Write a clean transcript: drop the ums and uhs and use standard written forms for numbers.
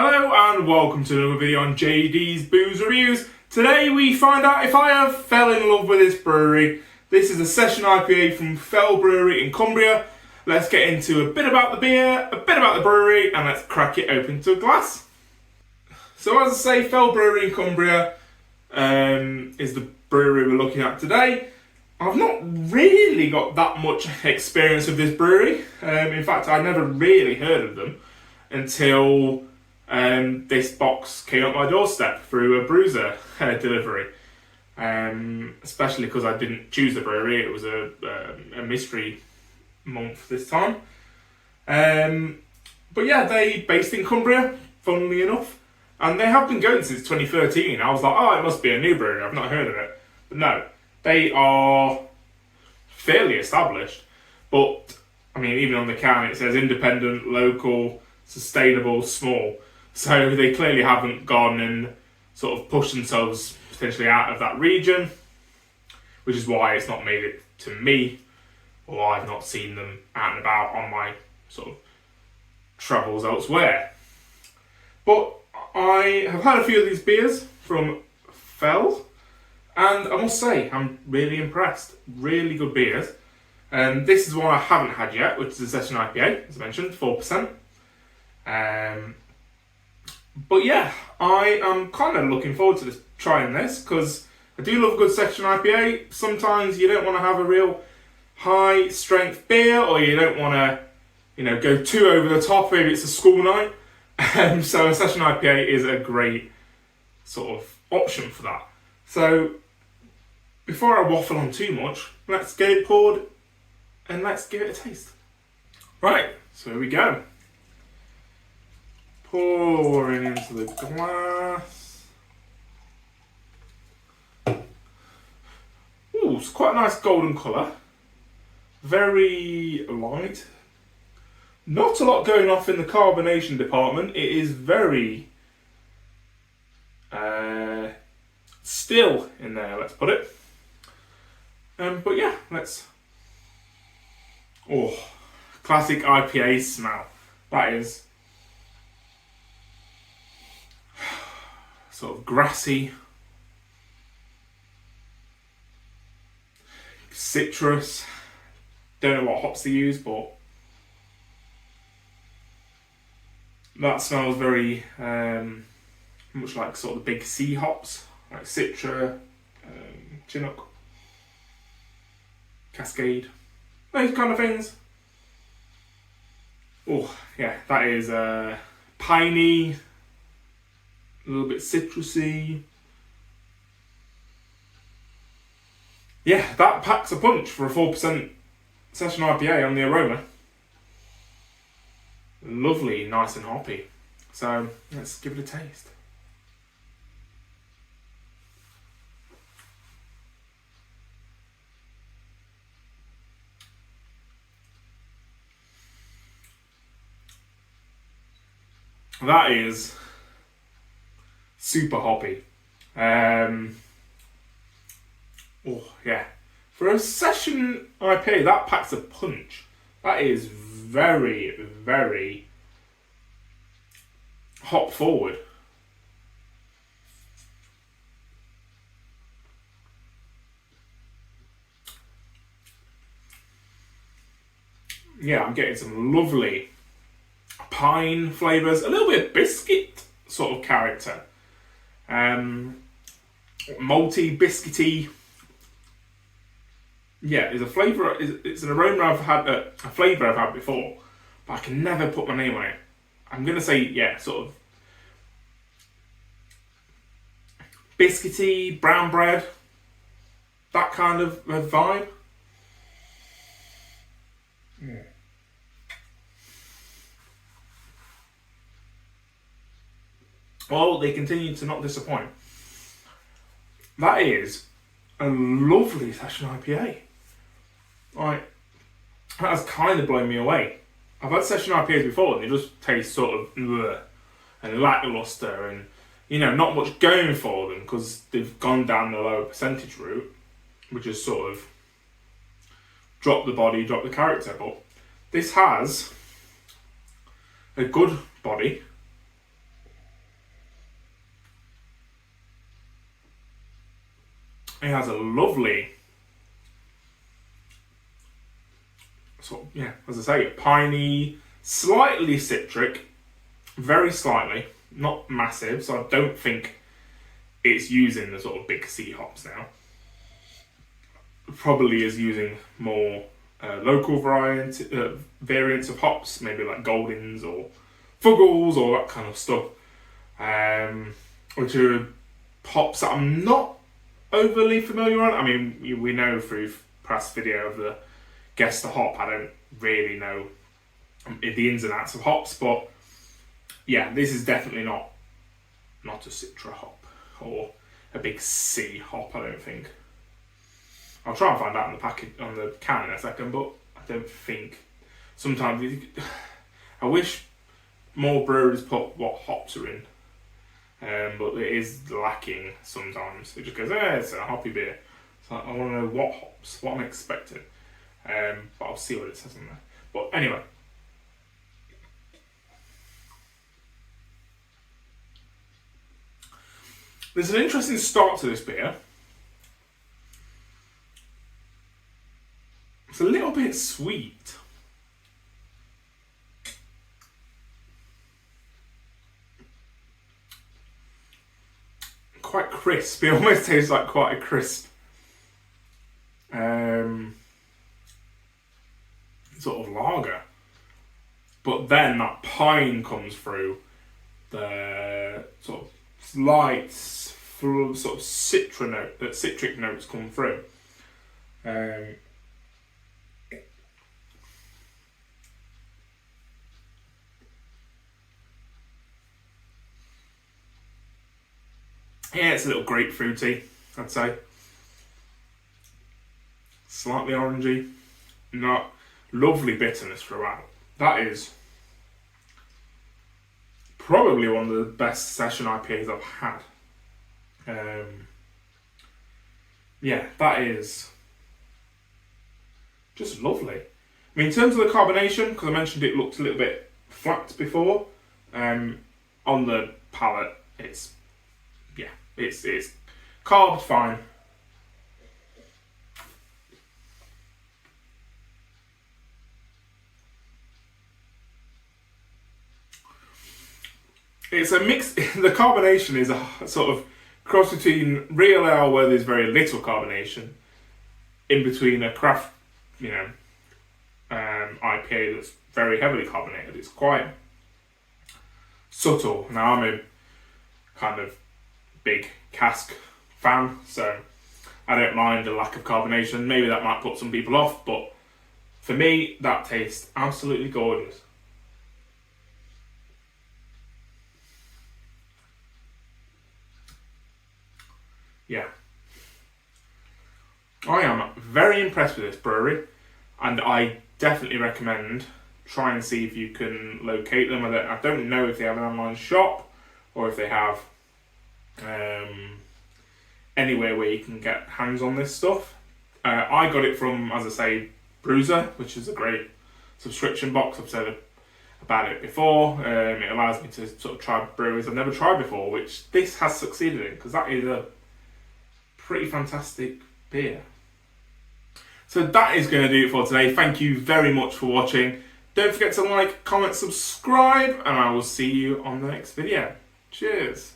Hello and welcome to another video on JD's Booze Reviews. Today we find out if I have fell in love with this brewery. This is a Session IPA from Fell Brewery in Cumbria. Let's get into a bit about the beer, a bit about the brewery, and let's crack it open to a glass. So as I say, Fell Brewery in Cumbria is the brewery we're looking at today. I've not really got that much experience with this brewery. In fact, I never really heard of them until this box came up my doorstep through a Brewser delivery. Especially because I didn't choose the brewery, it was a mystery month this time. But yeah, they based in Cumbria, funnily enough, and they have been going since 2013. I was like, oh, it must be a new brewery, I've not heard of it. But no, they are fairly established. But, I mean, even on the can it says independent, local, sustainable, small. So they clearly haven't gone and sort of pushed themselves potentially out of that region, which is why it's not made it to me, or I've not seen them out and about on my sort of travels elsewhere. But I have had a few of these beers from Fell, and I must say I'm really impressed. Really good beers. This is one I haven't had yet, which is a Session IPA, as I mentioned, 4%. But yeah, I am kind of looking forward to trying this, because I do love a good Session IPA. Sometimes you don't want to have a real high strength beer, or you don't want to, go too over the top. Maybe it's a school night. So a Session IPA is a great sort of option for that. So before I waffle on too much, let's get it poured and let's give it a taste. Right, so here we go. Pouring into the glass. Ooh, it's quite a nice golden colour. Very light. Not a lot going off in the carbonation department. It is very still in there, let's put it. But yeah, let's... Oh, classic IPA smell. That is... sort of grassy, citrus. Don't know what hops they use, but that smells very much like sort of the big C hops, like Citra, Chinook, Cascade, those kind of things. Oh yeah, that is piney. A little bit citrusy. Yeah, that packs a punch for a 4% Session IPA on the aroma. Lovely, nice and hoppy. So let's give it a taste. That is super hoppy. Oh yeah. For a Session IPA, that packs a punch. That is very, very hop forward. Yeah, I'm getting some lovely pine flavours, a little bit of biscuit sort of character. Malty, biscuity. Yeah, it's a flavour. It's an aroma I've had, a flavour I've had before, but I can never put my name on it. I'm gonna say, yeah, sort of biscuity, brown bread, that kind of vibe. Yeah. Well, they continue to not disappoint. That is a lovely Session IPA. Like, that has kind of blown me away. I've had Session IPAs before and they just taste sort of bleh and lackluster and, not much going for them because they've gone down the lower percentage route, which is sort of drop the body, drop the character. But this has a good body, It has a lovely sort of, yeah, as I say, piney, slightly citric, very slightly, not massive, so I don't think it's using the sort of big C hops now. Probably is using more local variants of hops, maybe like Goldings or Fuggles or that kind of stuff, which are hops that I'm not overly familiar on. I mean, we know through past video of the Guess the Hop, I don't really know the ins and outs of hops, but yeah, this is definitely not a Citra hop or a big C hop, I don't think. I'll try and find out on the packet, on the can in a second, but I don't think. Sometimes I wish more breweries put what hops are in, but it is lacking sometimes. It just goes, it's a hoppy beer. So I want to know what hops, what I'm expecting. But I'll see what it says on there. But anyway. There's an interesting start to this beer. It's a little bit sweet. Quite crisp. It almost tastes like quite a crisp sort of lager. But then that pine comes through. The sort of slight sort of citric notes come through. Yeah, it's a little grapefruity, I'd say. Slightly orangey. Not lovely bitterness throughout. That is probably one of the best session IPAs I've had. Yeah, that is just lovely. I mean, in terms of the carbonation, because I mentioned it looked a little bit flat before, on the palate, it's carbed fine. It's a mix. The carbonation is a sort of cross between real ale, where there's very little carbonation, in between a craft, IPA that's very heavily carbonated. It's quite subtle. Now, I'm a kind of big cask fan, so I don't mind the lack of carbonation. Maybe that might put some people off, but for me, that tastes absolutely gorgeous. Yeah. I am very impressed with this brewery, and I definitely recommend try and see if you can locate them. I don't know if they have an online shop or if they have anywhere where you can get hands on this stuff. I got it from, as I say, Brewser, which is a great subscription box. I've said about it before. It allows me to sort of try breweries I've never tried before, which this has succeeded in, because that is a pretty fantastic beer. So that is going to do it for today. Thank you very much for watching. Don't forget to like, comment, subscribe, and I will see you on the next video. Cheers.